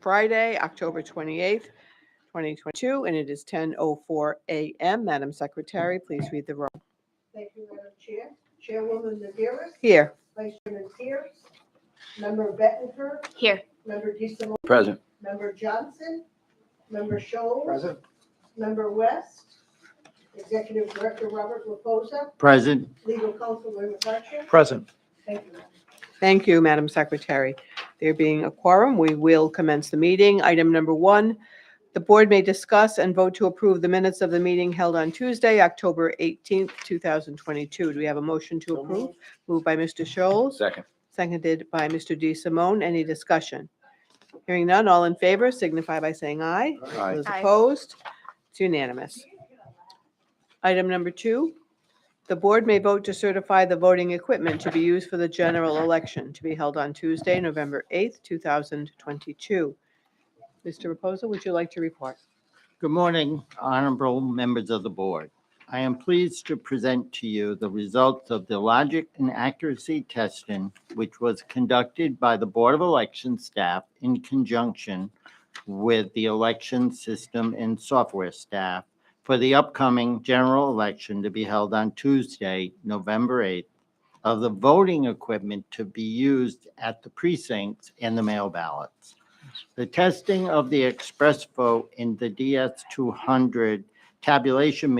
Friday, October 28th, 2022, and it is 10:04 a.m. Madam Secretary, please read the roll. Thank you, Madam Chair. Chairwoman Naderas. Here. Vice Chairman Pierce. Member Bettenker. Here. Member DeSimone. Present. Member Johnson. Member Scholes. Present. Member West. Executive Director Robert Raposa. Present. Legal Counsel William McCutcheon. Present. Thank you, Madam. Thank you, Madam Secretary. There being a quorum, we will commence the meeting. Item number 1, the board may discuss and vote to approve the minutes of the meeting held on Tuesday, October 18th, 2022. Do we have a motion to approve? Moved by Mr. Scholes, Second. seconded by Mr. DeSimone. Any discussion? Hearing none, all in favor signify by saying aye. Aye. Those Aye. opposed? It's unanimous. Item number 2, the board may vote to certify the voting equipment to be used for the general election to be held on Tuesday, November 8th, 2022. Mr. Raposa, would you like to report? Good morning, honorable members of the board. I am pleased to present to you the results of the logic and accuracy testing, which was conducted by the Board of Election staff in conjunction with the election system and software staff for the upcoming general election to be held on Tuesday, November 8th, of the voting equipment to be used at the precincts and the mail ballots. The testing of the express vote in the DS200 tabulation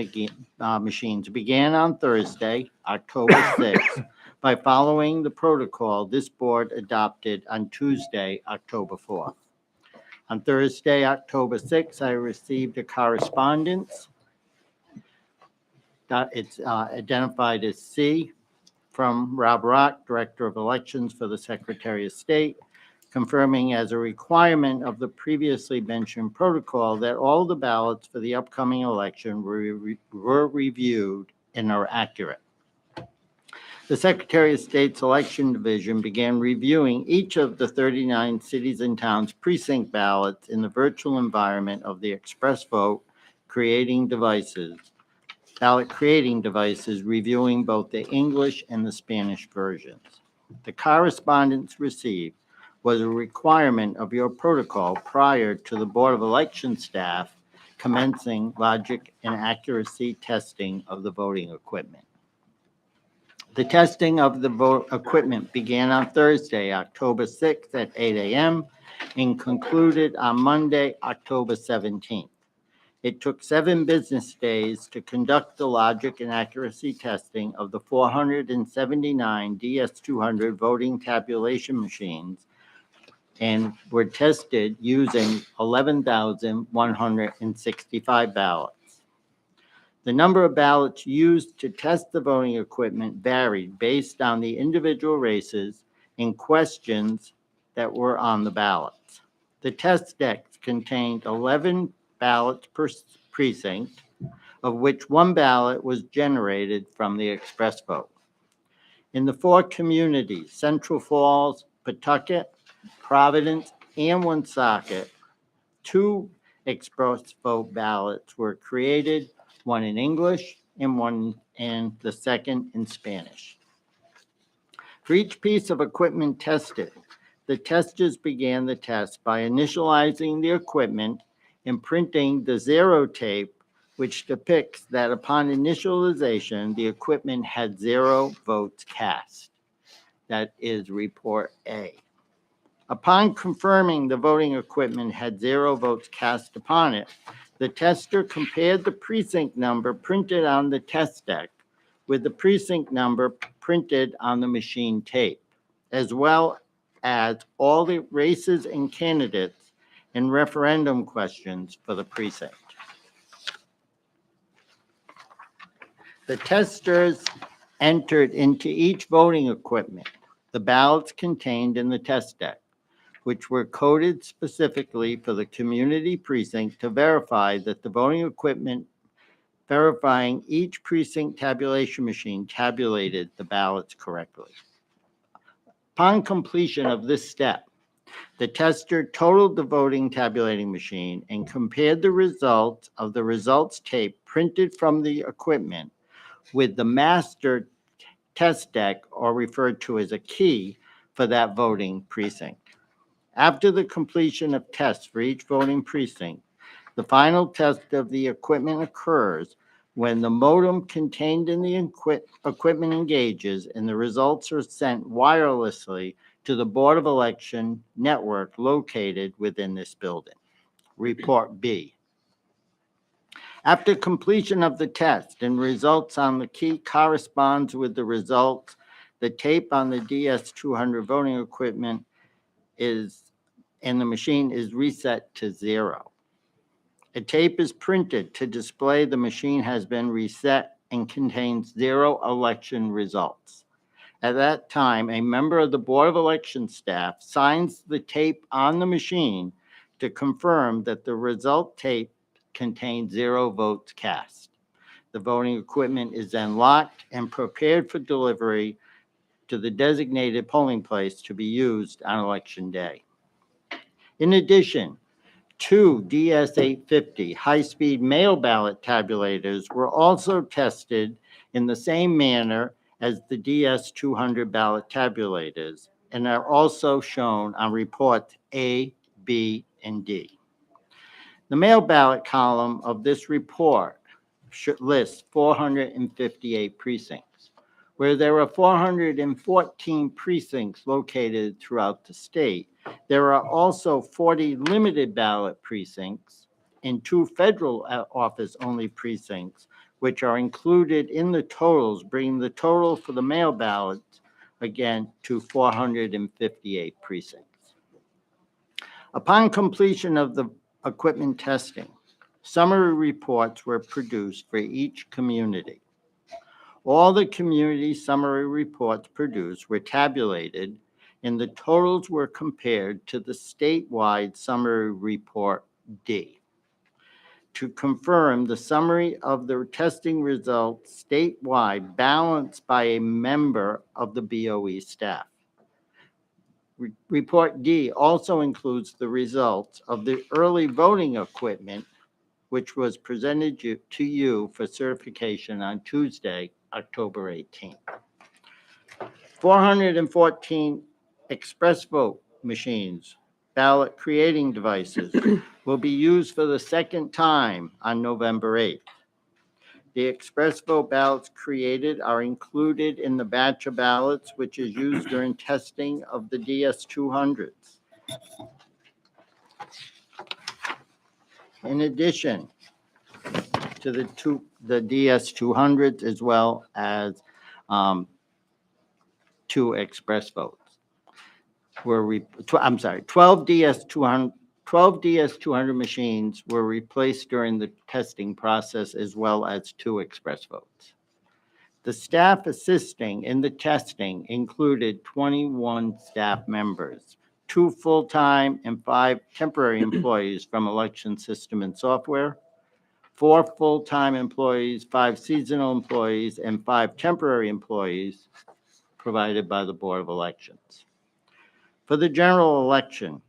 machines began on Thursday, October 6th, by following the protocol this board adopted on Tuesday, October 4th. On Thursday, October 6th, I received a correspondence that it's identified as C from Rob Rock, Director of Elections for the Secretary of State, confirming as a requirement of the previously mentioned protocol that all the ballots for the upcoming election were reviewed and are accurate. The Secretary of State's Election Division began reviewing each of the 39 cities and towns precinct ballots in the virtual environment of the express vote ballot creating devices, reviewing both the English and the Spanish versions. The correspondence received was a requirement of your protocol prior to the Board of Election staff commencing logic and accuracy testing of the voting equipment. The testing of the vote equipment began on Thursday, October 6th at 8 a.m. and concluded on Monday, October 17th. It took 7 business days to conduct the logic and accuracy testing of the 479 DS200 voting tabulation machines and were tested using 11,165 ballots. The number of ballots used to test the voting equipment varied based on the individual races and questions that were on the ballots. The test decks contained 11 ballots per precinct, of which 1 ballot was generated from the express vote. In the 4 communities, Central Falls, Pawtucket, Providence, and Woonsocket, 2 express vote ballots were created, one in English and the second in Spanish. For each piece of equipment tested, the testers began the test by initializing the equipment and printing the zero tape, which depicts that upon initialization, the equipment had 0 votes cast. That is report A. Upon confirming the voting equipment had 0 votes cast upon it, the tester compared the precinct number printed on the test deck with the precinct number printed on the machine tape, as well as all the races and candidates and referendum questions for the precinct. The testers entered into each voting equipment the ballots contained in the test deck, which were coded specifically for the community precinct to verify that the voting equipment verifying each precinct tabulation machine tabulated the ballots correctly. Upon completion of this step, the tester totaled the voting tabulating machine and compared the results of the results tape printed from the equipment with the master test deck, or referred to as a key, for that voting precinct. After the completion of tests for each voting precinct, the final test of the equipment occurs when the modem contained in the equipment engages and the results are sent wirelessly to the Board of Election network located within this building. Report B. After completion of the test and results on the key corresponds with the results, the tape on the DS200 voting equipment and the machine is reset to 0. A tape is printed to display the machine has been reset and contains 0 election results. At that time, a member of the Board of Election staff signs the tape on the machine to confirm that the result tape contains 0 votes cast. The voting equipment is then locked and prepared for delivery to the designated polling place to be used on Election Day. In addition, 2 DS850 high-speed mail ballot tabulators were also tested in the same manner as the DS200 ballot tabulators and are also shown on reports A, B, and D. The mail ballot column of this report lists 458 precincts. Where there are 414 precincts located throughout the state, there are also 40 limited ballot precincts and 2 federal office-only precincts, which are included in the totals, bringing the total for the mail ballots, again, to 458 precincts. Upon completion of the equipment testing, summary reports were produced for each community. All the community summary reports produced were tabulated, and the totals were compared to the statewide summary report D. To confirm the summary of the testing results statewide balanced by a member of the BOE staff. Report D also includes the results of the early voting equipment, which was presented to you for certification on Tuesday, October 18th. 414 express vote machines, ballot creating devices, will be used for the second time on November 8th. The express vote ballots created are included in the batch of ballots, which is used during testing of the DS200s. In addition to the DS200s, as well as 2 express votes. 12 DS200 machines were replaced during the testing process, as well as 2 express votes. The staff assisting in the testing included 21 staff members, 2 full-time and 5 temporary employees from Election System and Software, 4 full-time employees, 5 seasonal employees, and 5 temporary employees provided by the Board of Elections. For the general election,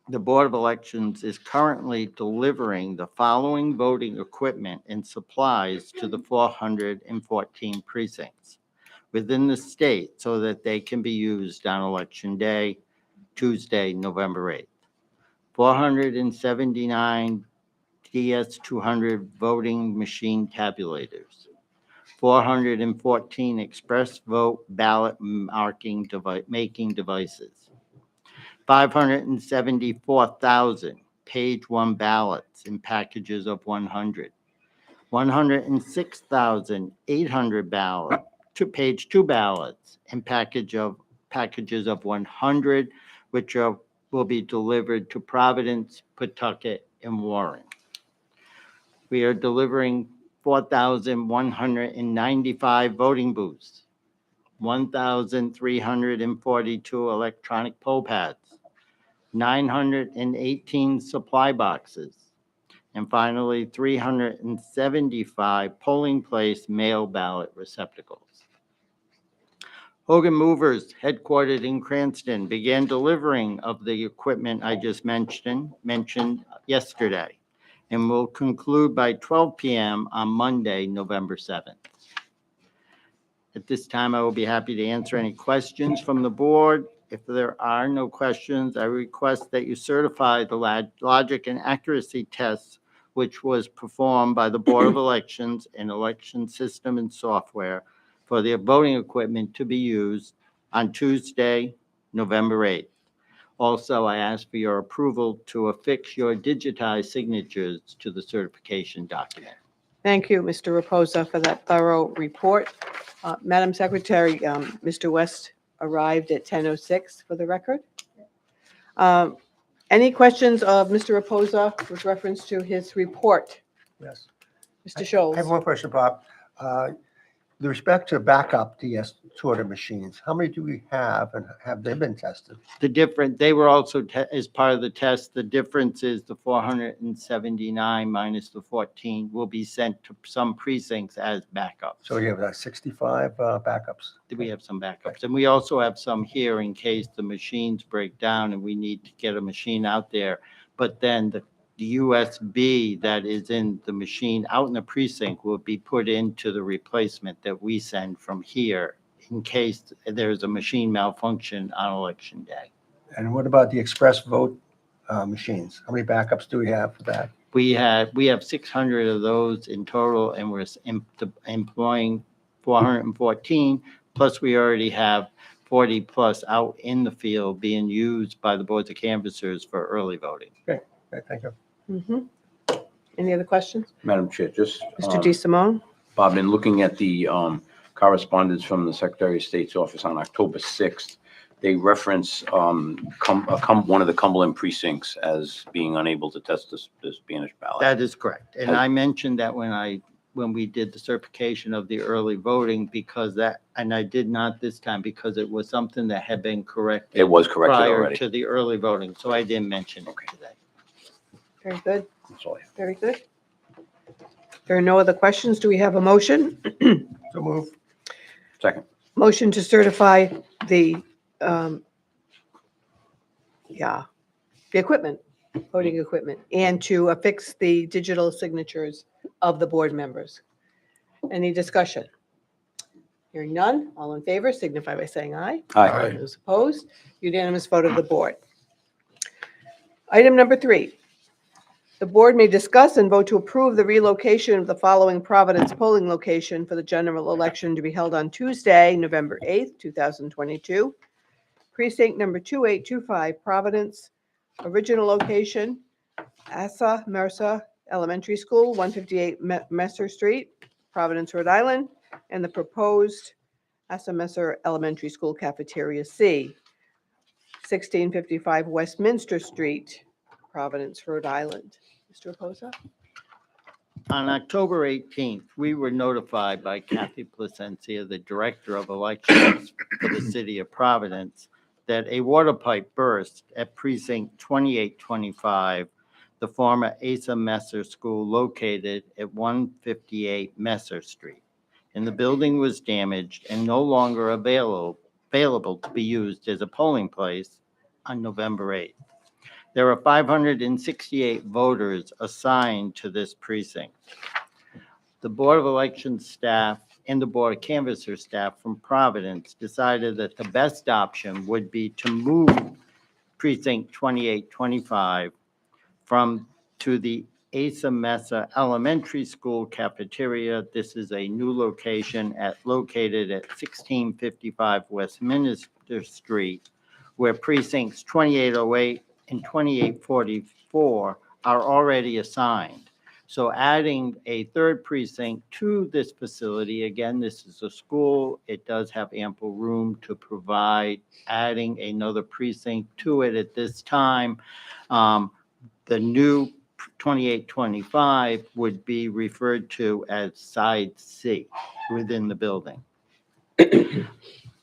the Board of Elections is currently delivering the following voting equipment and supplies to the 414 precincts within the state so that they can be used on Election Day, Tuesday, November 8th. 479 DS200 voting machine tabulators, 414 express vote ballot making devices, 574,000 page 1 ballots in packages of 100, 106,800 ballots to page 2 ballots in packages of 100, which will be delivered to Providence, Pawtucket, and Warren. We are delivering 4,195 voting booths, 1,342 electronic poll pads, 918 supply boxes, and finally 375 polling place mail ballot receptacles. Hogan Movers, headquartered in Cranston, began delivering of the equipment I just mentioned yesterday, and will conclude by 12 p.m. on Monday, November 7th. At this time, I will be happy to answer any questions from the board. If there are no questions, I request that you certify the logic and accuracy tests which was performed by the Board of Elections and Election System and Software for their voting equipment to be used on Tuesday, November 8th. Also, I ask for your approval to affix your digitized signatures to the certification document. Thank you, Mr. Reposa, for that thorough report. Madam Secretary, Mr. West arrived at 10:06 for the record. Any questions of Mr. Reposa with reference to his report? Yes. Mr. I have Scholes? one question, Bob. With respect to backup DS sorter machines, how many do we have and have they been tested? They were also, as part of the test, the difference is the 479 minus the 14 will be sent to some precincts as backups. So you have 65 backups. We have some backups, and we also have some here in case the machines break down and we need to get a machine out there. But then the USB that is in the machine out in the precinct will be put into the replacement that we send from here in case there's a machine malfunction on election day. And what about the express vote machines? How many backups do we have for that? We have 600 of those in total, and we're employing 414, plus we already have 40 plus out in the field being used by the boards of canvassers for early voting. Okay, thank you. Mhm. Any other questions? Madam Chair, just, Mr. DeSimone? Bob, in looking at the correspondence from the Secretary of State's office on October 6th, they reference one of the Cumberland precincts as being unable to test the Spanish ballot. That is correct. And I mentioned that when we did the certification of the early voting, and I did not this time because it was something that had been corrected. It was corrected Prior already. to the early voting, so I didn't mention it Okay. today. Very good, That's all I have. very good. There are no other questions. Do we have a motion? So move. Second. Motion to certify the equipment, voting equipment, and to affix the digital signatures of the board members. Any discussion? Hearing none, all in favor signify by saying aye. Aye. Those opposed, unanimous vote of the board. Item number 3. The board may discuss and vote to approve the relocation of the following Providence polling location for the general election to be held on Tuesday, November 8th, 2022. Precinct number 2825, Providence. Original location, Asa Mercer Elementary School, 158 Messer Street, Providence, Rhode Island, and the proposed Asa Messer Elementary School Cafeteria C, 1655 Westminster Street, Providence, Rhode Island. Mr. Reposa? On October 18th, we were notified by Kathy Placencia, the Director of Elections for the City of Providence, that a water pipe burst at precinct 2825, the former Asa Messer School located at 158 Messer Street. And the building was damaged and no longer available to be used as a polling place on November 8th. There are 568 voters assigned to this precinct. The Board of Elections staff and the Board of Canvasser staff from Providence decided that the best option would be to move precinct 2825 to the Asa Mesa Elementary School cafeteria. This is a new location located at 1655 Westminster Street, where precincts 2808 and 2844 are already assigned. So adding a third precinct to this facility, again, this is a school, it does have ample room to provide adding another precinct to it at this time. The new 2825 would be referred to as Side C within the building.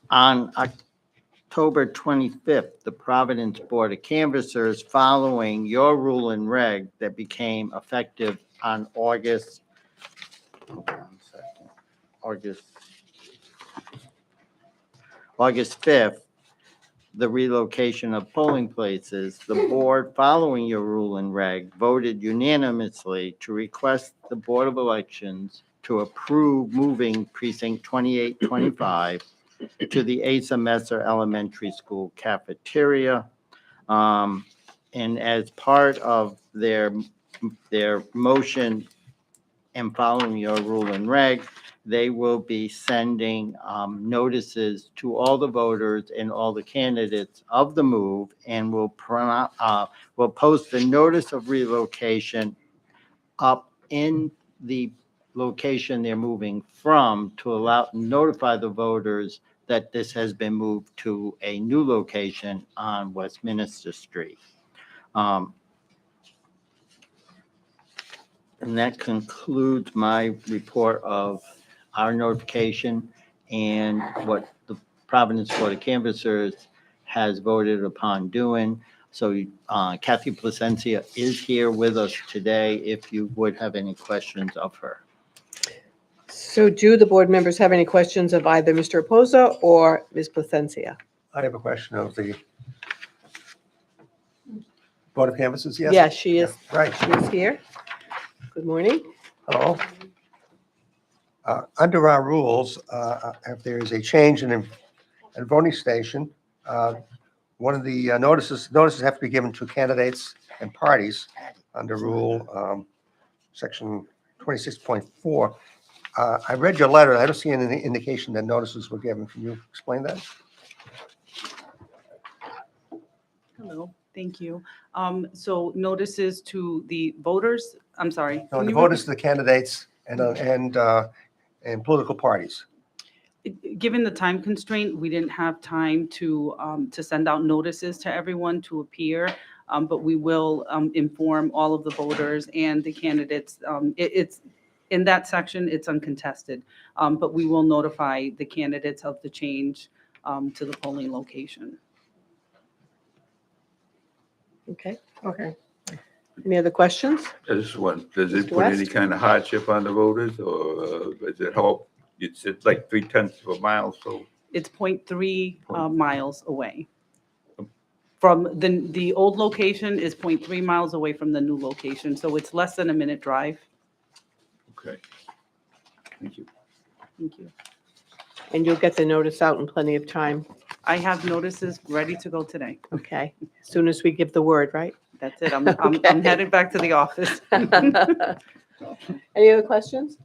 On October 25th, the Providence Board of Canvassers, following your rule and reg that became effective on August 5th, the relocation of polling places, the board, following your rule and reg, voted unanimously to request the Board of Elections to approve moving precinct 2825 to the Asa Messer Elementary School cafeteria. And as part of their motion and following your rule and reg, they will be sending notices to all the voters and all the candidates of the move, and will post a notice of relocation up in the location they're moving from to notify the voters that this has been moved to a new location on Westminster Street. And that concludes my report of our notification and what the Providence Board of Canvassers has voted upon doing. So Kathy Placencia is here with us today if you would have any questions of her. So do the board members have any questions of either Mr. Reposa or Ms. Placencia? I have a question of the Board of Canvassers, yes? Yes, she is. Right. She is here. Good morning. Hello. Under our rules, if there is a change in a voting station, one of the notices have to be given to candidates and parties under rule section 26.4. I read your letter. I don't see any indication that notices were given. Can you explain that? Hello, thank you. So notices to the voters, I'm sorry. No, can the you voters, the candidates, and political parties. Given the time constraint, we didn't have time to send out notices to everyone to appear, but we will inform all of the voters and the candidates. It's in that section, it's uncontested, but we will notify the candidates of the change to the polling location. Okay. Any other questions? I just want, does it Mr. put any West? kind of hardship on the voters, or does it help? It's like 0.3 of a mile, so It's 0.3 miles away. From the old location is 0.3 miles away from the new location, so it's less than a minute drive. okay. Thank you. Thank you. And you'll get the notice out in plenty of time. I have notices ready to go today. Okay. As soon as we give the word, right? That's it. I'm Okay. headed back to the office. Any other questions?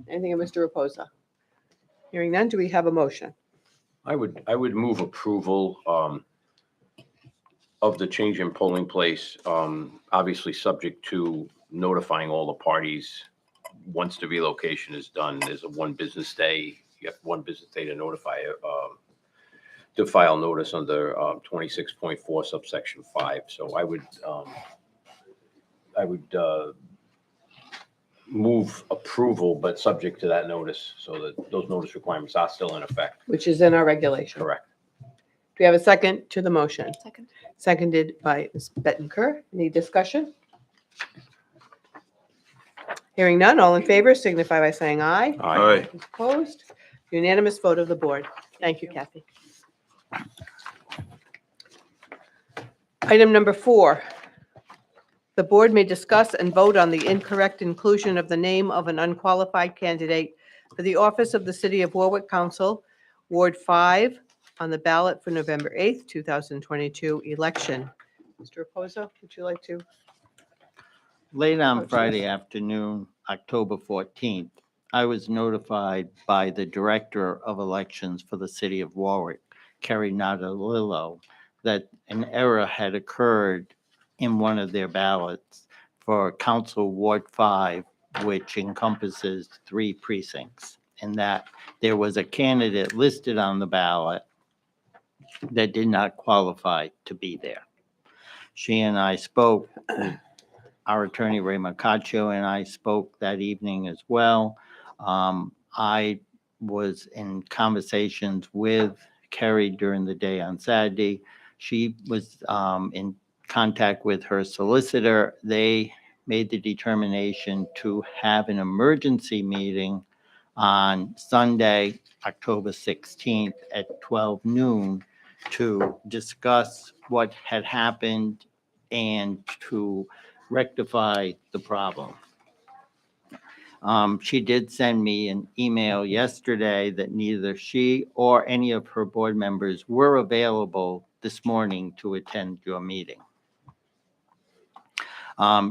Anything of Mr. Reposa? Hearing none, do we have a motion? I would move approval of the change in polling place, obviously subject to notifying all the parties. Once the relocation is done, there's a 1 business day. You have 1 business day to notify, to file notice under 26.4 subsection 5. So I would move approval, but subject to that notice, so that those notice requirements are still in effect. Which is in our regulation. Correct. Do we have a second to the motion? Second. Seconded by Ms. Bettenker. Any discussion? Hearing none, all in favor signify by saying aye. Aye. Opposed? Unanimous vote of the board. Thank you, Kathy. Item number 4. The board may discuss and vote on the incorrect inclusion of the name of an unqualified candidate for the office of the City of Warwick Council, Ward 5, on the ballot for November 8th, 2022 election. Mr. Reposa, would you like to? Late on Friday afternoon, October 14th, I was notified by the Director of Elections for the City of Warwick, Kerry Nadalillo, that an error had occurred in one of their ballots for Council Ward 5, which encompasses 3 precincts, and that there was a candidate listed on the ballot that did not qualify to be there. She and I spoke, our attorney Ray Macaccio and I spoke that evening as well. I was in conversations with Kerry during the day on Saturday. She was in contact with her solicitor. They made the determination to have an emergency meeting on Sunday, October 16th at 12 noon to discuss what had happened and to rectify the problem. She did send me an email yesterday that neither she or any of her board members were available this morning to attend your meeting.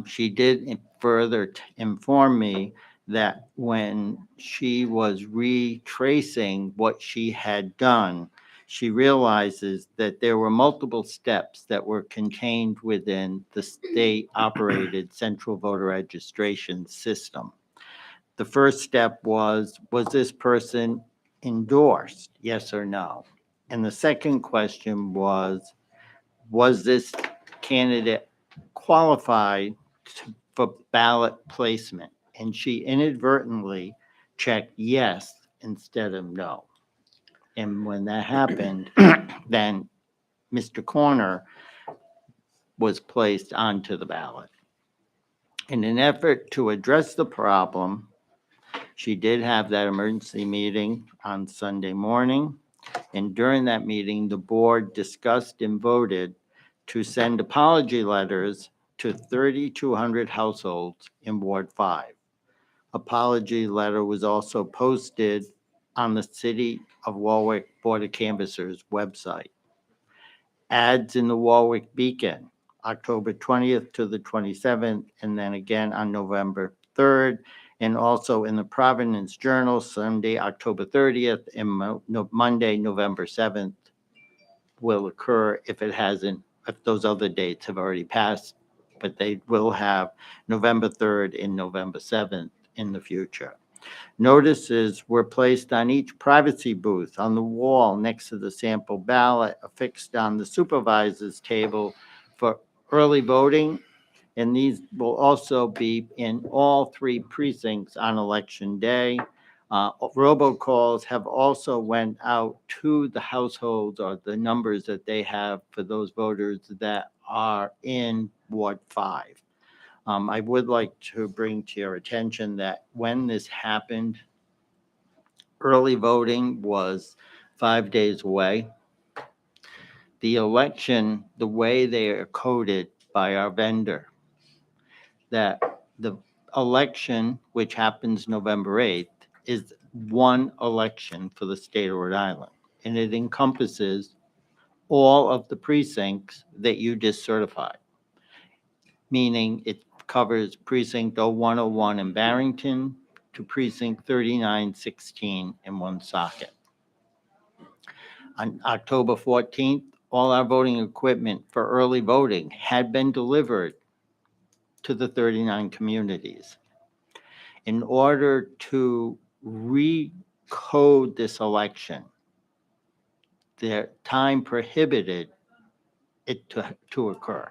She did further inform me that when she was retracing what she had done, she realizes that there were multiple steps that were contained within the state-operated central voter registration system. The first step was this person endorsed, yes or no? And the second question was this candidate qualified for ballot placement? And she inadvertently checked yes instead of no. And when that happened, then Mr. Corner was placed onto the ballot. In an effort to address the problem, she did have that emergency meeting on Sunday morning. And during that meeting, the board discussed and voted to send apology letters to 3,200 households in Ward 5. Apology letter was also posted on the City of Warwick Board of Canvassers website. Ads in the Warwick Beacon, October 20th to the 27th, and then again on November 3rd, and also in the Providence Journal, Sunday, October 30th, and Monday, November 7th will occur if those other dates have already passed, but they will have November 3rd and November 7th in the future. Notices were placed on each privacy booth on the wall next to the sample ballot affixed on the supervisor's table for early voting. And these will also be in all 3 precincts on election day. Robocalls have also went out to the households or the numbers that they have for those voters that are in Ward 5. I would like to bring to your attention that when this happened, early voting was 5 days away. The election, the way they are coded by our vendor, that the election, which happens November 8th, is one election for the state of Rhode Island. And it encompasses all of the precincts that you just certified, meaning it covers precinct 0101 in Barrington to precinct 3916 in Woonsocket. On October 14th, all our voting equipment for early voting had been delivered to the 39 communities. In order to recode this election, their time prohibited it to occur.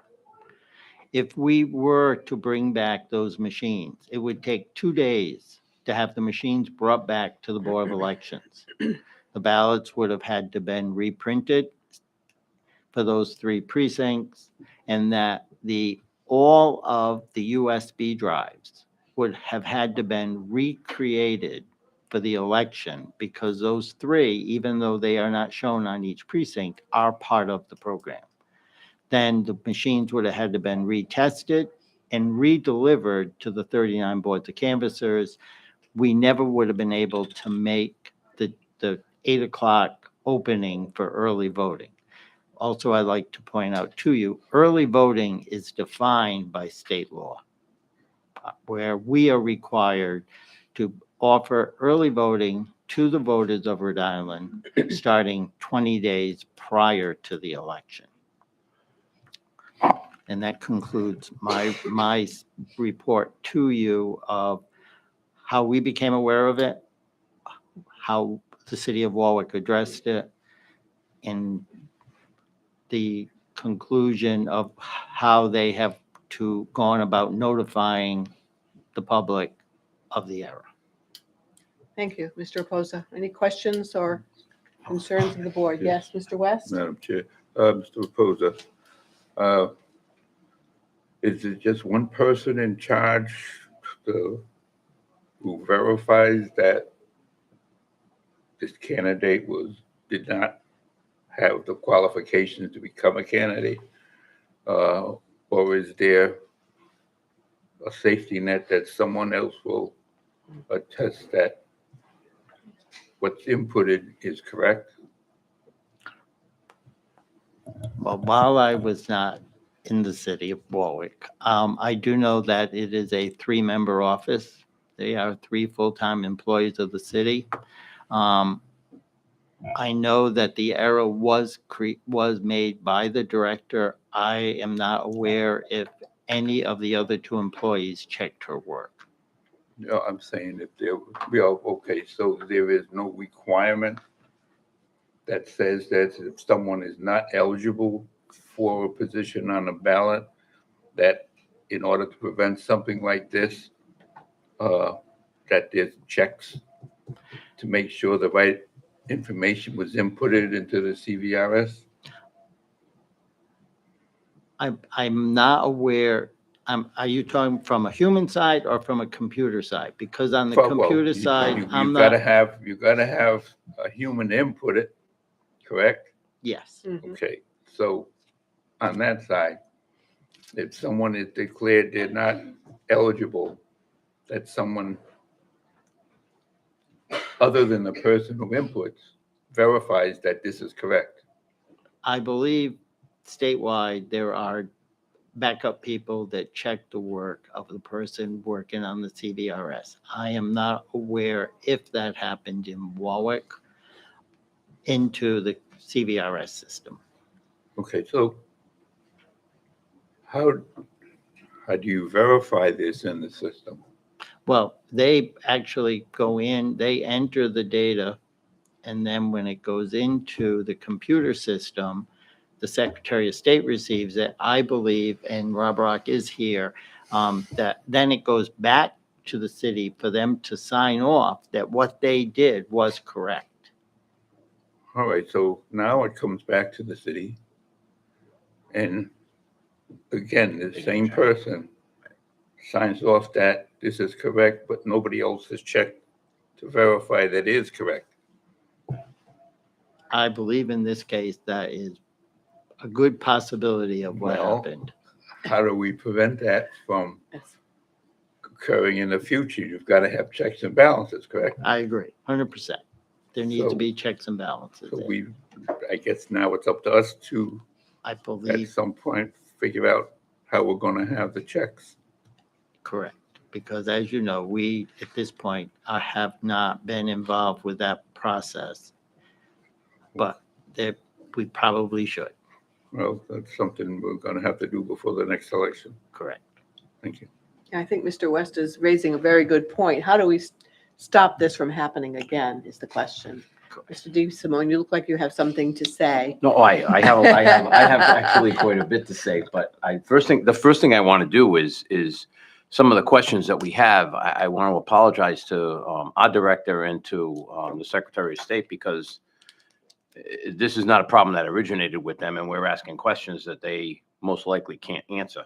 If we were to bring back those machines, it would take 2 days to have the machines brought back to the Board of Elections. The ballots would have had to been reprinted for those 3 precincts, and that all of the USB drives would have had to been recreated for the election, because those 3, even though they are not shown on each precinct, are part of the program. Then the machines would have had to been retested and redelivered to the 39 boards of canvassers. We never would have been able to make the 8 o'clock opening for early voting. Also, I'd like to point out to you, early voting is defined by state law, where we are required to offer early voting to the voters of Rhode Island starting 20 days prior to the election. And that concludes my report to you of how we became aware of it, how the city of Warwick addressed it, and the conclusion of how they have gone about notifying the public of the error. Thank you, Mr. Reposa. Any questions or concerns of the board? Yes, Mr. West? Madam Chair, Mr. Reposa, is it just one person in charge who verifies that this candidate did not have the qualifications to become a candidate? Or is there a safety net that someone else will attest that what's inputted is correct? Well, while I was not in the city of Warwick, I do know that it is a three-member office. They are three full-time employees of the city. I know that the error was made by the director. I am not aware if any of the other two employees checked her work. No, I'm saying if there, okay, so there is no requirement that says that if someone is not eligible for a position on the ballot, that in order to prevent something like this, that there's checks to make sure the right information was inputted into the CVRS? I'm not aware, are you talking from a human side or from a computer side? Because on the Well, computer you- side, you- I'm You gotta not, have a human input it, correct? yes. Okay, so on that side, if someone is declared they're not eligible, that someone other than the person who inputs verifies that this is correct. I believe statewide, there are backup people that check the work of the person working on the CVRS. I am not aware if that happened in Warwick into the CVRS system. Okay, so how do you verify this in the system? Well, they actually go in, they enter the data, and then when it goes into the computer system, the Secretary of State receives it, I believe, and Rob Rock is here, that then it goes back to the city for them to sign off that what they did was correct. All right, so now it comes back to the city. And again, the same person signs off that this is correct, but nobody else has checked to verify that it is correct. I believe in this case, that is a good possibility of what Well, happened. How do we prevent that from Yes. occurring in the future? You've got to have checks and balances, correct? I agree, 100%. There needs to So- be checks and balances. So there. I guess now it's up to us to, I at believe, some point, figure out how we're going to have the checks. correct. Because as you know, we, at this point, I have not been involved with that process. But we probably should, Well, that's something we're going to have to do before the next election. correct. Thank you. I think Mr. West is raising a very good point. How do we stop this from happening again is the question. Mr. Di Simone, you look like you have something to say. No, I have actually quite a bit to say, but the first thing I want to do is some of the questions that we have, I want to apologize to our director and to the Secretary of State because this is not a problem that originated with them, and we're asking questions that they most likely can't answer.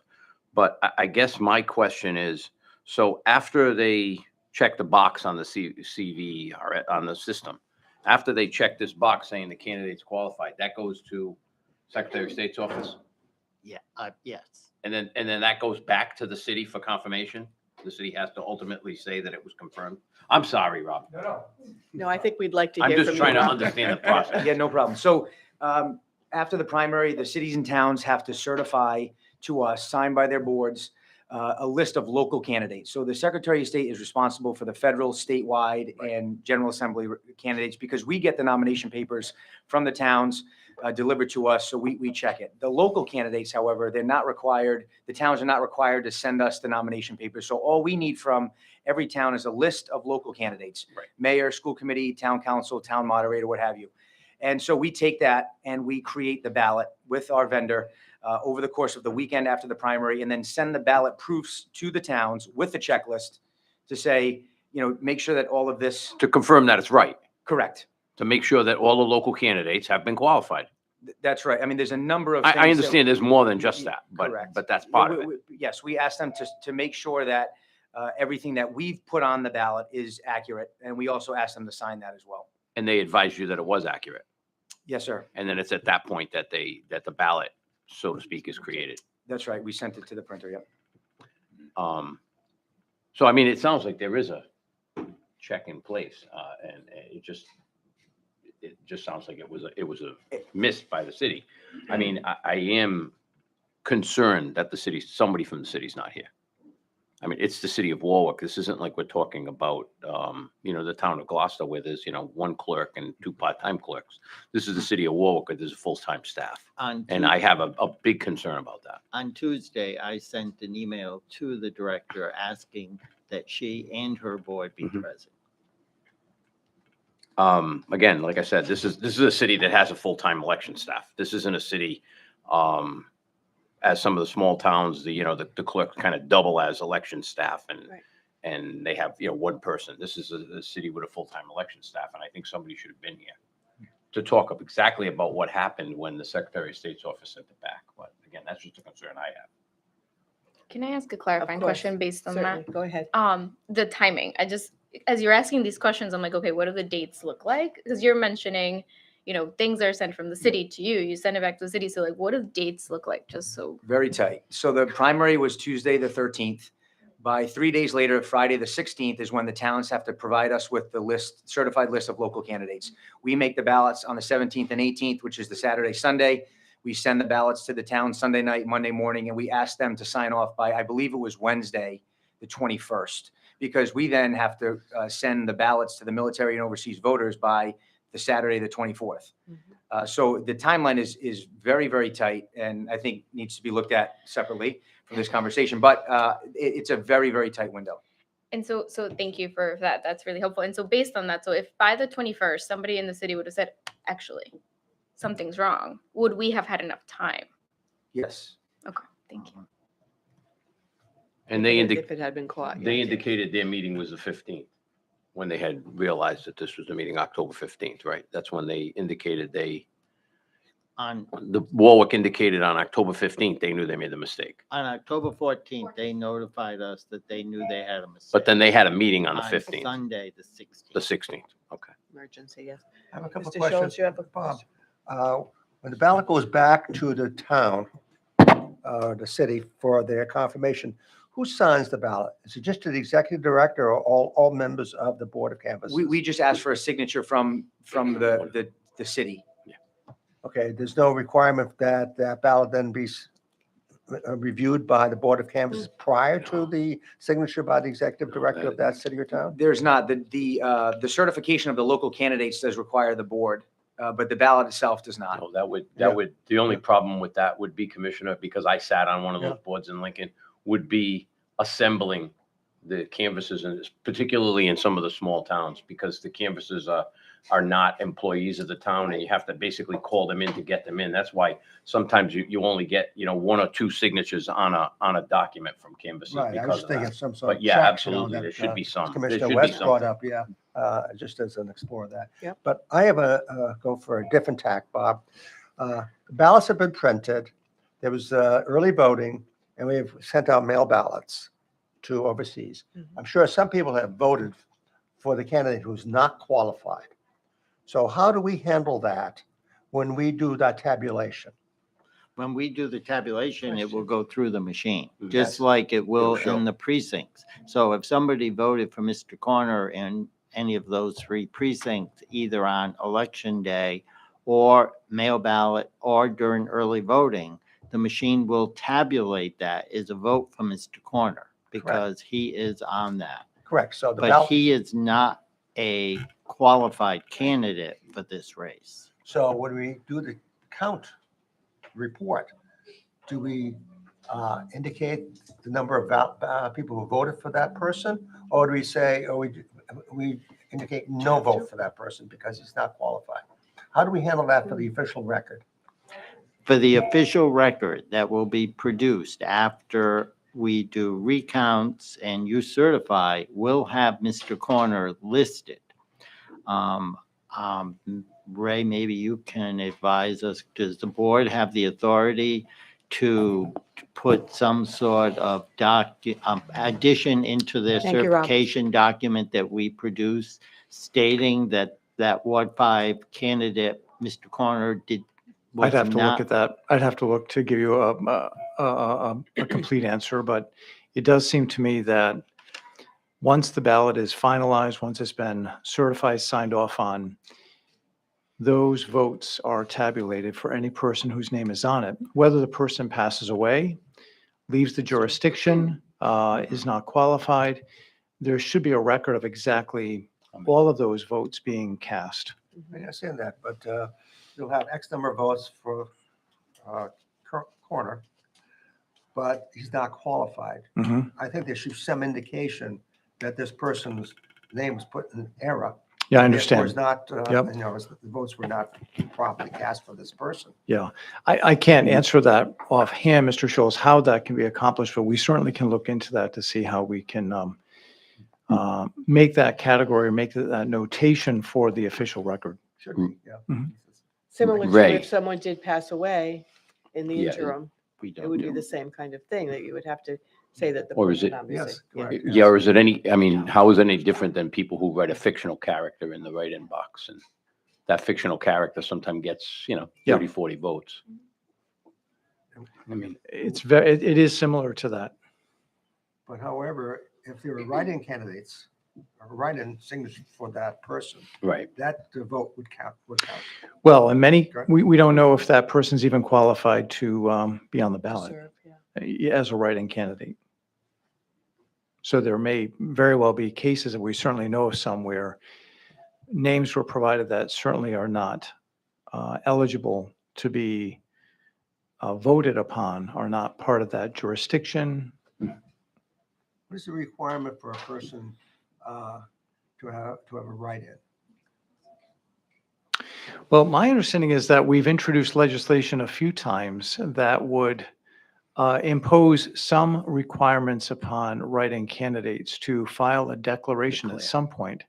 But I guess my question is, so after they check the box on the CV or on the system, after they check this box saying the candidate's qualified, that goes to Secretary of State's office? Yeah, yes. And then that goes back to the city for confirmation? The city has to ultimately say that it was confirmed? I'm sorry, Rob. No, I think we'd like to I'm hear from just you. trying to Rob. understand the process. Yeah, no problem. So after the primary, the cities and towns have to certify to us, signed by their boards, a list of local candidates. So the Secretary of State is responsible for the federal, statewide, and General Assembly candidates because we get the nomination papers from the towns delivered to us, so we check it. The local candidates, however, they're not required, the towns are not required to send us the nomination papers. So all we need from every town is a list of local candidates. Right. Mayor, school committee, town council, town moderator, what have you. And so we take that and we create the ballot with our vendor over the course of the weekend after the primary, and then send the ballot proofs to the towns with the checklist to say, make sure that all of this, To confirm that it's right, correct. to make sure that all the local candidates have been qualified. That's right. I mean, there's a number of things. I understand there's more than just that, Correct. but that's part of it. Yes, we asked them to make sure that everything that we've put on the ballot is accurate, and we also asked them to sign that as well. And they advised you that it was accurate. Yes, sir. And then it's at that point that the ballot, so to speak, is created. That's right. We sent it to the printer. Yep. So I mean, it sounds like there is a check in place. And it just sounds like it was a missed by the city. I mean, I am concerned that somebody from the city's not here. I mean, it's the city of Warwick. This isn't like we're talking about, the town of Gloucester where there's, one clerk and 2 part-time clerks. This is the city of Warwick where there's a full-time staff. And I have a big concern about that. On Tuesday, I sent an email to the director asking that she and her board be Mhm. present. Again, like I said, this is a city that has a full-time election staff. This isn't a city, as some of the small towns, the clerks kind of double as election staff Right. and they have, one person. This is a city with a full-time election staff. And I think somebody should have been here to talk up exactly about what happened when the Secretary of State's office sent it back. But again, that's just a concern I have. Can I ask a Of clarifying course. question based on that? Certainly, go ahead. The timing. As you're asking these questions, I'm like, okay, what do the dates look like? Because you're mentioning, things are sent from the city to you. You send it back to the city. So like, what do dates look like? Just so. Very tight. So the primary was Tuesday, the 13th. By 3 days later, Friday, the 16th, is when the towns have to provide us with the certified list of local candidates. We make the ballots on the 17th and 18th, which is the Saturday, Sunday. We send the ballots to the town Sunday night, Monday morning, and we ask them to sign off by, I believe it was Wednesday, the 21st, because we then have to send the ballots to the military and overseas voters by the Saturday, the 24th. So the timeline is very, very tight, and I think needs to be looked at separately from this conversation. But it's a very, very tight window. And so thank you for that. That's really helpful. And so based on that, so if by the 21st, somebody in the city would have said, actually, something's wrong, would we have had enough time? Yes. Okay, thank you. And they If it had been caught. yeah. indicated their meeting was the 15th when they had realized that this was the meeting October 15th, right? That's when they indicated the Warwick indicated on October 15th, they knew they made the mistake. On October 14th, they notified us that they knew they had a mistake. But then they had a meeting on the 15th, Sunday, the 16th. the 16th. Okay. Emergency, yes. I have a couple of Mr. questions. Schultz, you have a Bob, question? when the ballot goes back to the town, the city for their confirmation, who signs the ballot? Is it just the executive director or all members of the board of canvassers? We just asked for a signature from the city. Okay, there's no requirement that that ballot then be reviewed by the board of canvassers prior to the signature by the executive director of that city or town? There's not. The certification of the local candidates does require the board, but the ballot itself does not. No, that Yeah. would, the only problem with that would be, Commissioner, because I sat on one of Yeah. those boards in Lincoln, would be assembling the canvassers, and particularly in some of the small towns, because the canvassers are not employees of the town, and you have to basically call them in to get them in. That's why sometimes you only get, 1 or 2 signatures on a document from canvassers Right, I because was of thinking that. some sort of But yeah, check, absolutely, that, there should be some. There Commissioner should be West brought something. up, just as an explore of that. Yep. But I have go for a different tack, Bob. The ballots have been printed. There was early voting, and we've sent out mail ballots to overseas. Mhm. I'm sure some people have voted for the candidate who's not qualified. So how do we handle that when we do that tabulation? When we do the tabulation, it will go through the machine, Yes. just like it will show. in the precincts. So if somebody voted for Mr. Corner in any of those 3 precincts, either on election day or mail ballot or during early voting, the machine will tabulate that as a vote for Mr. Corner because he is on that. Correct, so the But ballot, he is not a qualified candidate for this race. so when we do the count report, do we indicate the number of people who voted for that person? Or do we say, or we indicate no vote for that person because he's not qualified? How do we handle that for the official record? For the official record that will be produced after we do recounts and you certify, we'll have Mr. Corner listed. Ray, maybe you can advise us, does the board have the authority to put some sort of addition into their Thank you, Rob. certification document that we produce stating that Ward 5 candidate, Mr. Corner, I'd have to look not- at that. I'd have to look to give you a complete answer, but it does seem to me that Once the ballot is finalized, once it's been certified, signed off on, those votes are tabulated for any person whose name is on it. Whether the person passes away, leaves the jurisdiction, is not qualified, there should be a record of exactly all of those votes being cast. I understand that, but you'll have X number of votes for Corner, but he's not qualified. Mhm. I think there should be some indication that this person's name was put in error. Yeah, I Therefore, understand. it's not, Yep. the votes were not properly cast for this person. Yeah, I can't answer that offhand, Mr. Scholes, how that can be accomplished, but we certainly can look into that to see how we can make that category, make that notation for the official record. Should be, yeah. Mhm. Similar to Ray. if someone did pass away in the Yeah, interim, We it don't would be do. the same kind of thing, that you would have to say that the Or is person it- obviously. Yes, yeah. correct. Yeah, or is it any, I mean, how is it any different than people who write a fictional character in the write-in box? And that fictional character sometimes gets, Yeah. 30, 40 votes. I mean, It is similar to that. But however, if there were write-in candidates, or write-in signature for that person, right. that the vote would count. Well, and many, Correct. we don't know if that person's even qualified to be on the To ballot serve, yeah. as a write-in candidate. So there may very well be cases, and we certainly know of some where names were provided that certainly are not eligible to be voted upon, are not part of that jurisdiction. What is the requirement for a person to have a write-in? Well, my understanding is that we've introduced legislation a few times that would impose some requirements upon write-in candidates to file a declaration at Declare. some point.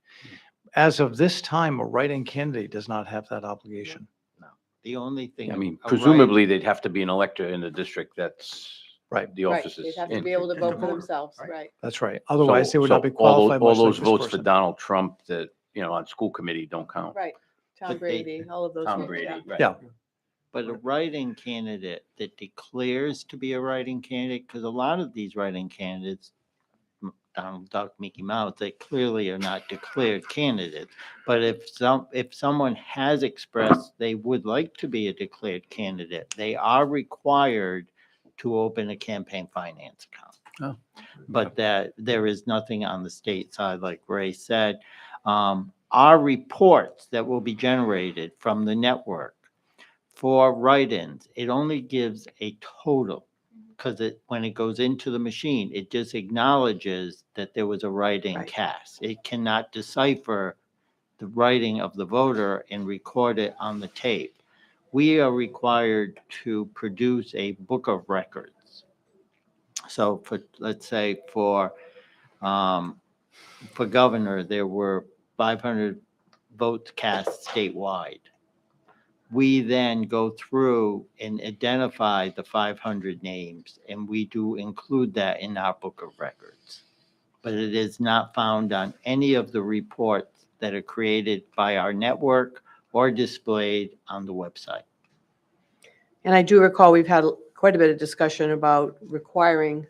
As of this time, a write-in candidate does not have that obligation. The only thing. I mean, a presumably they'd have to be an elector in the district that's Right. the Right, office they'd is have to in. be able to And vote the for voter, themselves, right? right? That's right. Otherwise, they would not be So all qualified. all much like those this votes for person. Donald Trump that, on school committee don't count. Right. Tom But they- Brady, all of those. Tom votes, Brady, yeah. right. Yeah. But a write-in candidate that declares to be a write-in candidate, because a lot of these write-in candidates, Donald Duck, Mickey Mouse, they clearly are not declared candidates. But if someone has expressed they would like to be a declared candidate, they are required to open a campaign finance account. But that there is nothing on the state side, like Ray said. Our reports that will be generated from the network for write-ins, it only gives a total, because when it goes into the machine, it just acknowledges that there was a write-in Right. cast. It cannot decipher the writing of the voter and record it on the tape. We are required to produce a book of records. So let's say for governor, there were 500 votes cast statewide. We then go through and identify the 500 names, and we do include that in our book of records. But it is not found on any of the reports that are created by our network or displayed on the website. And I do recall we've had quite a bit of discussion about requiring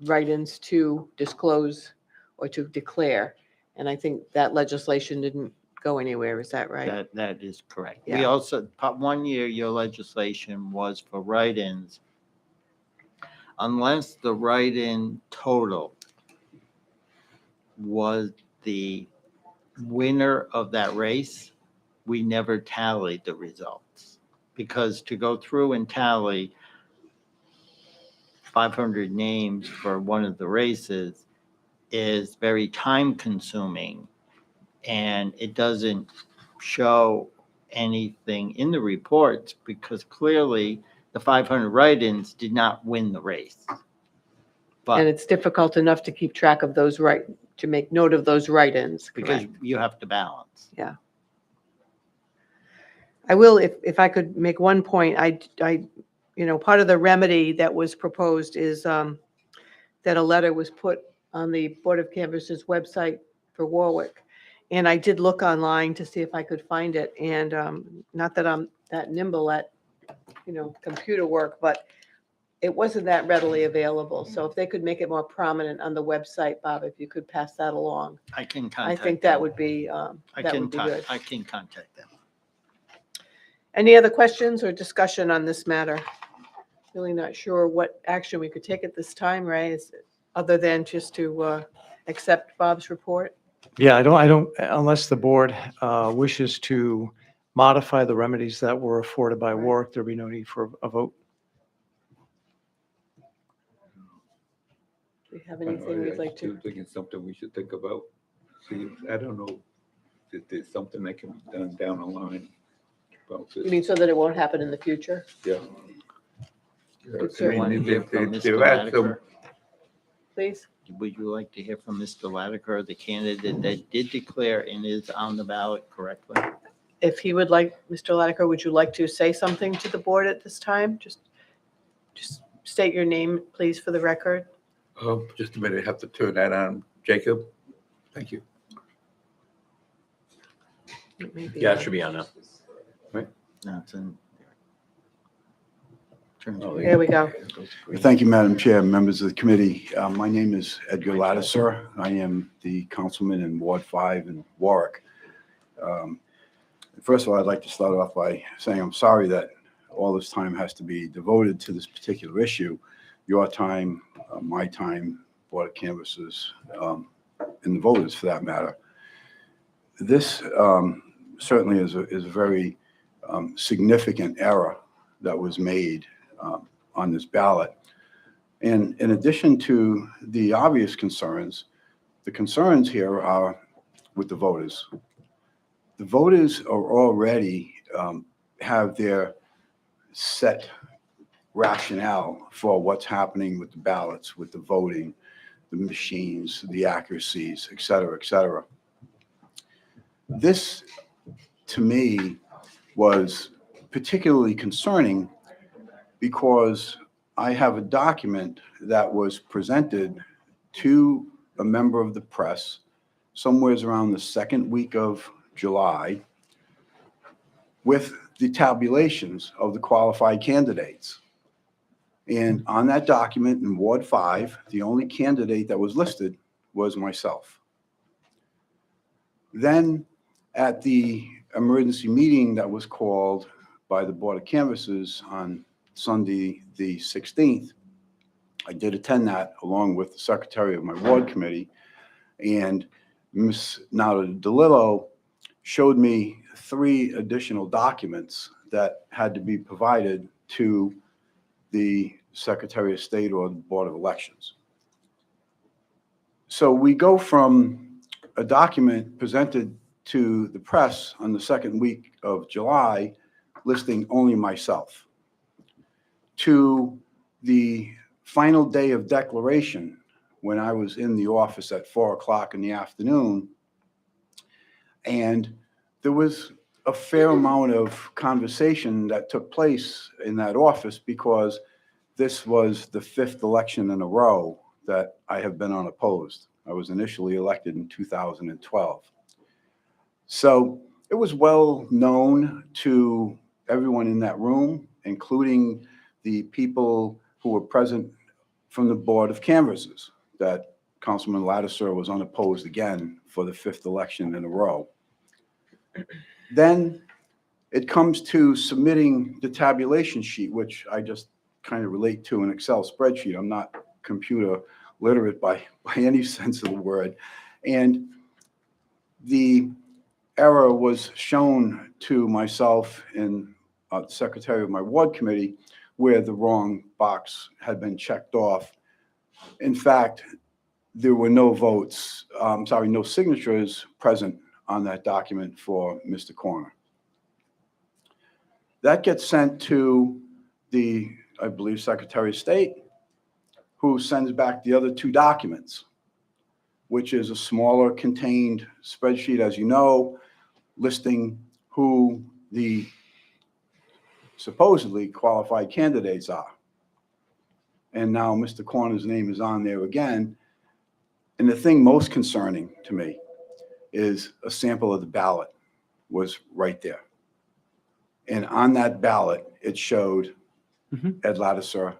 write-ins to disclose or to declare. And I think that legislation didn't go anywhere. Is that right? That is correct. Yeah. We also, one year, your legislation was for write-ins. Unless the write-in total was the winner of that race, we never tallied the results. Because to go through and tally 500 names for one of the races is very time-consuming, and it doesn't show anything in the reports because clearly the 500 write-ins did not win the race. And But it's difficult enough to keep track of those to make note of those write-ins. because Correct. you have to balance. I will, if I could make one point, part of the remedy that was proposed is that a letter was put on the Board of Canvassers website for Warwick. And I did look online to see if I could find it. And not that I'm that nimble at, computer work, but it wasn't that readily available. So if they could make it more prominent on the website, Bob, if you could pass that along, I can I contact think that them. would be, I that can, would be good. I can contact them. Any other questions or discussion on this matter? Really not sure what action we could take at this time, Ray, other than just to accept Bob's report. Yeah, I don't, unless the board wishes to modify the remedies that were afforded by work, there'd be no need for a vote. Do we have I don't anything know, we'd I like still to? think it's something we should think about. See, I don't know if there's something that can be done down the line about You this. mean so that it won't happen in the future? Yeah. Good, I sir. mean, Want to hear there- from Mr. there are some- Latiker? Please? Would you like to hear from Mr. Latiker, the candidate that did declare and is on the ballot correctly? If he would like, Mr. Latiker, would you like to say something to the board at this time? Just state your name, please, for the record. Just a minute, I have to turn that on. Jacob? Thank you. It may be Yeah, on. it should be on now. No, it's in. Turn Oh, to- There we go. Thank you, Madam Chair, members of the committee. My name is Edgar Lattiser. I am the councilman in Ward 5 in Warwick. First of all, I'd like to start off by saying I'm sorry that all this time has to be devoted to this particular issue. Your time, my time, Board of Canvassers, and the voters for that matter. This certainly is a very significant error that was made on this ballot. And in addition to the obvious concerns, the concerns here are with the voters. The voters are already have their set rationale for what's happening with the ballots, with the voting, the machines, the accuracies, et cetera, et cetera. This, to me, was particularly concerning because I have a document that was presented to a member of the press somewhere around the second week of July with the tabulations of the qualified candidates. And on that document in Ward 5, the only candidate that was listed was myself. Then at the emergency meeting that was called by the Board of Canvassers on Sunday, the 16th, I did attend that along with the secretary of my ward committee, and Ms. Nada DeLillo showed me 3 additional documents that had to be provided to the Secretary of State or the Board of Elections. So we go from a document presented to the press on the second week of July listing only myself to the final day of declaration when I was in the office at 4:00 in the afternoon. And there was a fair amount of conversation that took place in that office because this was the 5th election in a row that I have been unopposed. I was initially elected in 2012. So it was well known to everyone in that room, including the people who were present from the Board of Canvassers, that Councilman Lattiser was unopposed again for the 5th election in a row. Then it comes to submitting the tabulation sheet, which I just kind of relate to an Excel spreadsheet. I'm not computer literate by any sense of the word. And the error was shown to myself and the secretary of my ward committee where the wrong box had been checked off. In fact, there were no votes, no signatures present on that document for Mr. Corner. That gets sent to the, I believe, Secretary of State, who sends back the other 2 documents, which is a smaller contained spreadsheet, as you know, listing who the supposedly qualified candidates are. And now Mr. Corner's name is on there again. And the thing most concerning to me is a sample of the ballot was right there. And on that ballot, it showed Ed Lattiser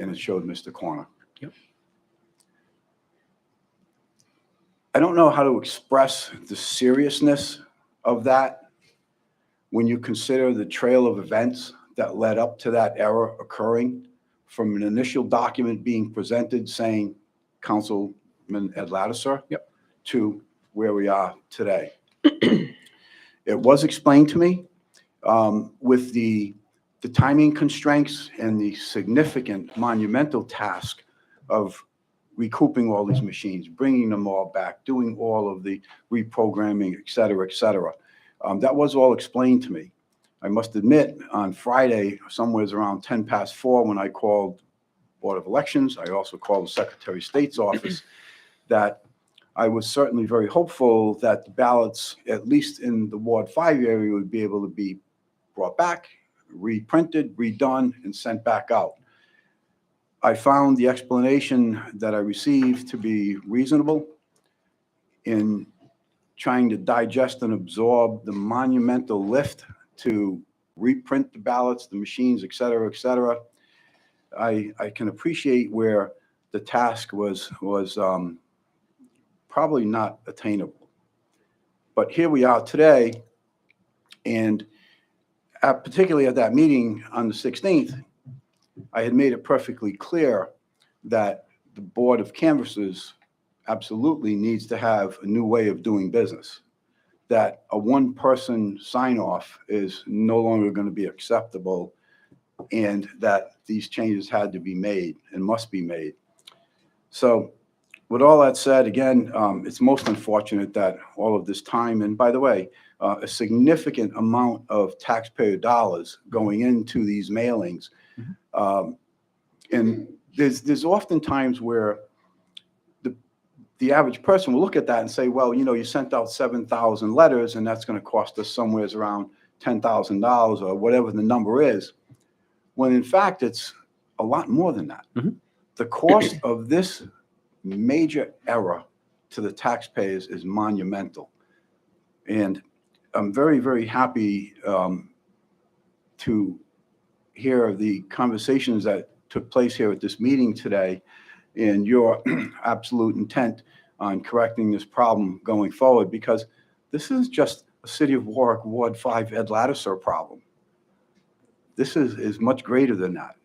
and it showed Mr. Corner. Yep. I don't know how to express the seriousness of that when you consider the trail of events that led up to that error occurring, from an initial document being presented saying Councilman Ed Lattiser. Yep. To where we are today. It was explained to me with the timing constraints and the significant monumental task of recouping all these machines, bringing them all back, doing all of the reprogramming, et cetera, et cetera. That was all explained to me. I must admit, on Friday, somewhere around 4:10, when I called Board of Elections, I also called the Secretary of State's office, that I was certainly very hopeful that the ballots, at least in the Ward 5 area, would be able to be brought back, reprinted, redone, and sent back out. I found the explanation that I received to be reasonable in trying to digest and absorb the monumental lift to reprint the ballots, the machines, et cetera, et cetera. I can appreciate where the task was probably not attainable. But here we are today, and particularly at that meeting on the 16th, I had made it perfectly clear that the Board of Canvassers absolutely needs to have a new way of doing business, that a one-person sign-off is no longer going to be acceptable, and that these changes had to be made and must be made. So with all that said, again, it's most unfortunate that all of this time, and by the way, a significant amount of taxpayer dollars going into these mailings. And there's often times where the average person will look at that and say, well, you know, you sent out 7,000 letters and that's going to cost us somewhere around $10,000 or whatever the number is, when in fact it's a lot more than that. Mm-hmm. The cost of this major error to the taxpayers is monumental. And I'm very, very happy to hear the conversations that took place here at this meeting today and your absolute intent on correcting this problem going forward, because this is just a City of Warwick Ward 5 Ed Lattiser problem. This is much greater than that.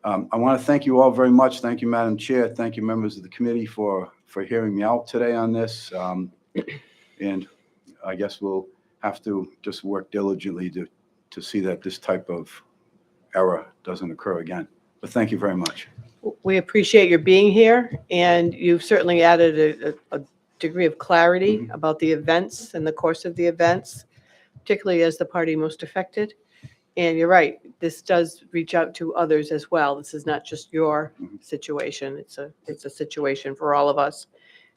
I want to thank you all very much. Thank you, Madam Chair. Thank you, members of the committee, for hearing me out today on this. And I guess we'll have to just work diligently to see that this type of error doesn't occur again. But thank you very much. We appreciate your being here, and you've certainly added a degree of clarity about the events and the course of the events, particularly as the party most affected. And you're right, this does reach out to others as well. This is not just your situation. It's a situation for all of us.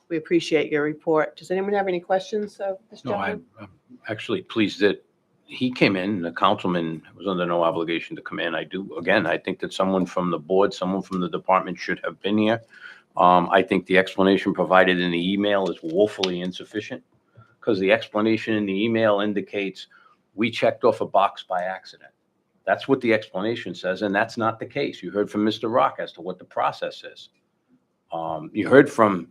We appreciate your report. Does anyone have any questions of this No, gentleman? I'm actually pleased that he came in. The councilman was under no obligation to come in. I think that someone from the board, someone from the department should have been here. I think the explanation provided in the email is woefully insufficient, because the explanation in the email indicates we checked off a box by accident. That's what the explanation says, and that's not the case. You heard from Mr. Rock as to what the process is. You heard from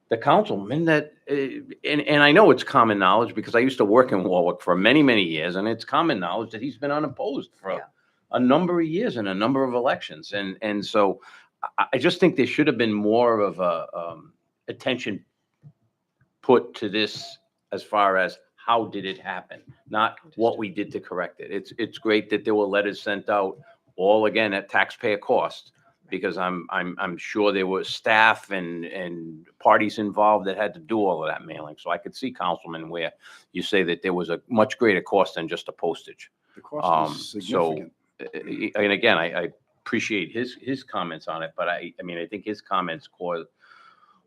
the councilman that, and I know it's common knowledge because I used to work in Warwick for many, many years, and it's common knowledge that he's been unopposed for a number of years in a number of elections. And so I just think there should have been more of a attention put to this as far as how did it happen, not what we did to correct it. It's great that there were letters sent out, all again at taxpayer cost, because I'm sure there was staff and parties involved that had to do all of that mailing. So I could see, Councilman, where you say that there was a much greater cost than just a postage. The cost is significant. And again, I appreciate his comments on it, but I mean, I think his comments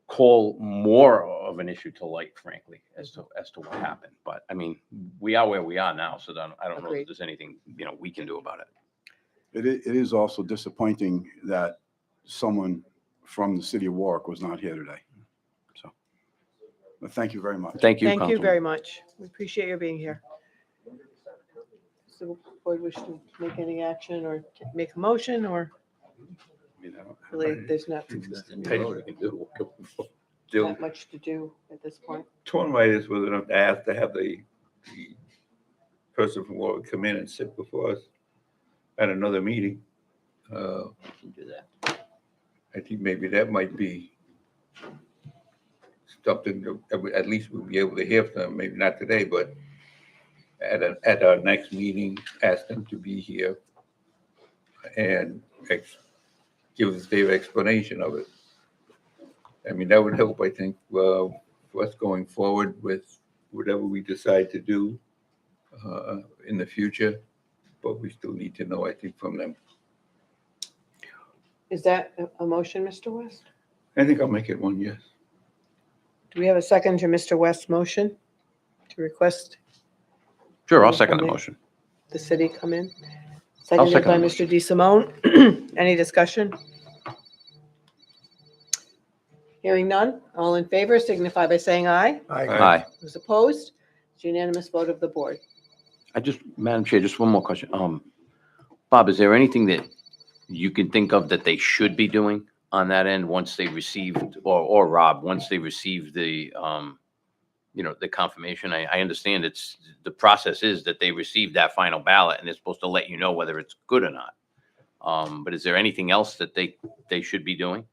call more of an issue to light, frankly, as to what happened. But I mean, we are where we are now, so I don't know if there's anything, we can do about it. It is also disappointing that someone from the City of Warwick was not here today. So, but thank you very much. Thank you, Thank you Councilman. very much. We appreciate your being here. Does the board wish to make any action or make a motion or? You know, Really, there's not Still that much to do at this point. torn by this whether or not to ask to have the person from Warwick come in and sit before us at another meeting. We can do that. I think maybe that might be something that at least we'll be able to hear from them, maybe not today, but at our next meeting, ask them to be here and give us their explanation of it. I mean, that would help, I think, for us going forward with whatever we decide to do in the future, but we still need to know, I think, from them. Is that a motion, Mr. West? I think I'll make it one, yes. Do we have a second to Mr. West's motion to request Sure, I'll second the motion. the city come in? Seconded second by the Mr. DeSimone. Any discussion? Hearing none, all in favor signify by saying aye. Aye. Those opposed? It's unanimous vote of the board. Madam Chair, just one more question. Bob, is there anything that you can think of that they should be doing on that end once they received, or Rob, once they receive the, the confirmation? I understand the process is that they receive that final ballot and they're supposed to let you know whether it's good or not. But is there anything else that they should be doing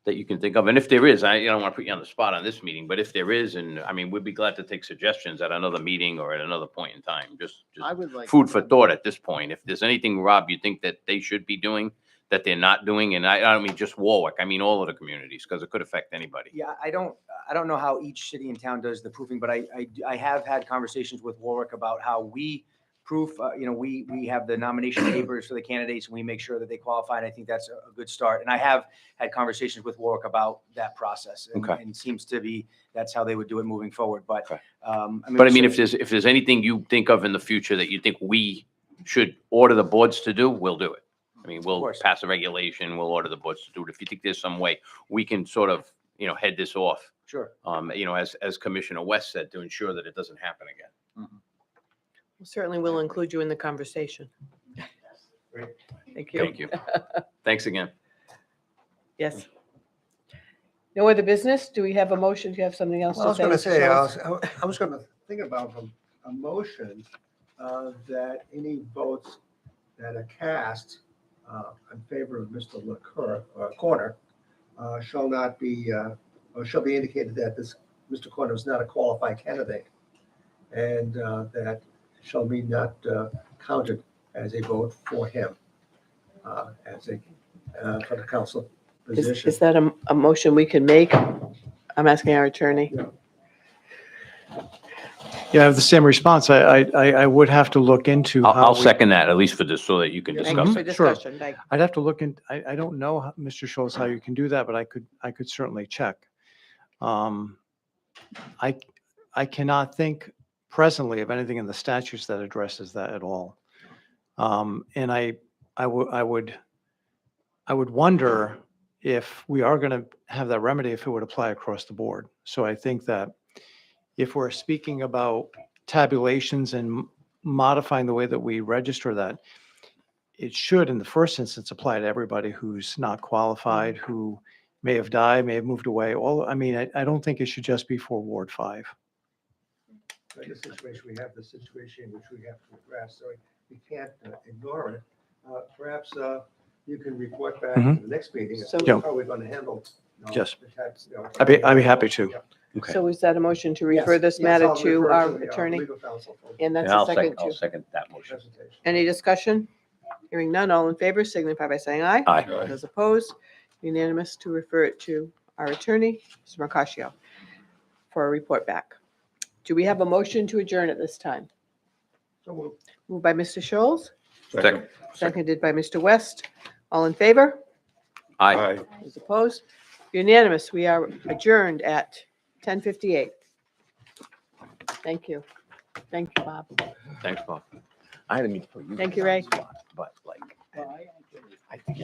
that you can think of? And if there is, I don't want to put you on the spot on this meeting, but if there is, and I mean, we'd be glad to take suggestions at another meeting or at another point in time, just I would like. food for thought at this point. If there's anything, Rob, you think that they should be doing that they're not doing, and I don't mean just Warwick, I mean all of the communities, because it could affect anybody. Yeah, I don't know how each city and town does the proofing, but I have had conversations with Warwick about how we proof, we have the nomination papers for the candidates and we make sure that they qualify. And I think that's a good start. And I have had conversations with Warwick about that process. Okay. And it seems to be, that's how they would do it moving forward. But, Okay. but If there's anything you think of in the future that you think we should order the boards to do, we'll do it. I mean, we'll course. pass a regulation, we'll order the boards to do it. If you think there's some way we can sort of, head this off, Sure. as Commissioner West said, to ensure that it doesn't happen again. Certainly will include you in the conversation. Great. Thank you. Thank you. Thanks again. Yes. No other business? Do we have a motion? Do you have something else Well, I to was say? going to Mr. say, Schultz? I was going to think about a motion that any votes that are cast in favor of Mr. Corner shall not be, or shall be indicated that this Mr. Corner is not a qualified candidate, and that shall be not counted as a vote for him for the council position. Is that a motion we can make? I'm asking our attorney. Yeah, I have the same response. I would have to look into how. I'll we- second that, at least for this, so that you can Thank discuss you for it. Sure. discussion. Thank you. I'd have to look in, I don't know, Mr. Schultz, how you can do that, but I could certainly check. I cannot think presently of anything in the statutes that addresses that at all. And I would wonder if we are going to have that remedy, if it would apply across the board. So I think that if we're speaking about tabulations and modifying the way that we register that, it should, in the first instance, apply to everybody who's not qualified, who may have died, may have moved away. I don't think it should just be for Ward 5. In this situation, we have the situation which we have to address, so we can't ignore it. Perhaps you can report back to the next meeting, So- as to how we're going to handle. Yes. the tax, I'd be happy to. Yeah. Okay. So is that a motion to refer Yes, this yes, matter I'll to refer our the, attorney? legal counsel for And that's And a I'll second I'll too. second that motion. presentation. Any discussion? Hearing none, all in favor signify by saying aye. Aye. Those opposed, unanimous to refer it to our attorney, Mr. Mercatio, for a report back. Do we have a motion to adjourn at this time? So we'll Moved by Mr. Scholes, Second. seconded by Mr. West. All in favor? Aye. Those opposed? Unanimous. We are adjourned at 10:58. Thank you. Thank you, Bob. Thanks, Bob. I didn't mean to put you. Thank you, Ray. on the spot, but like, I think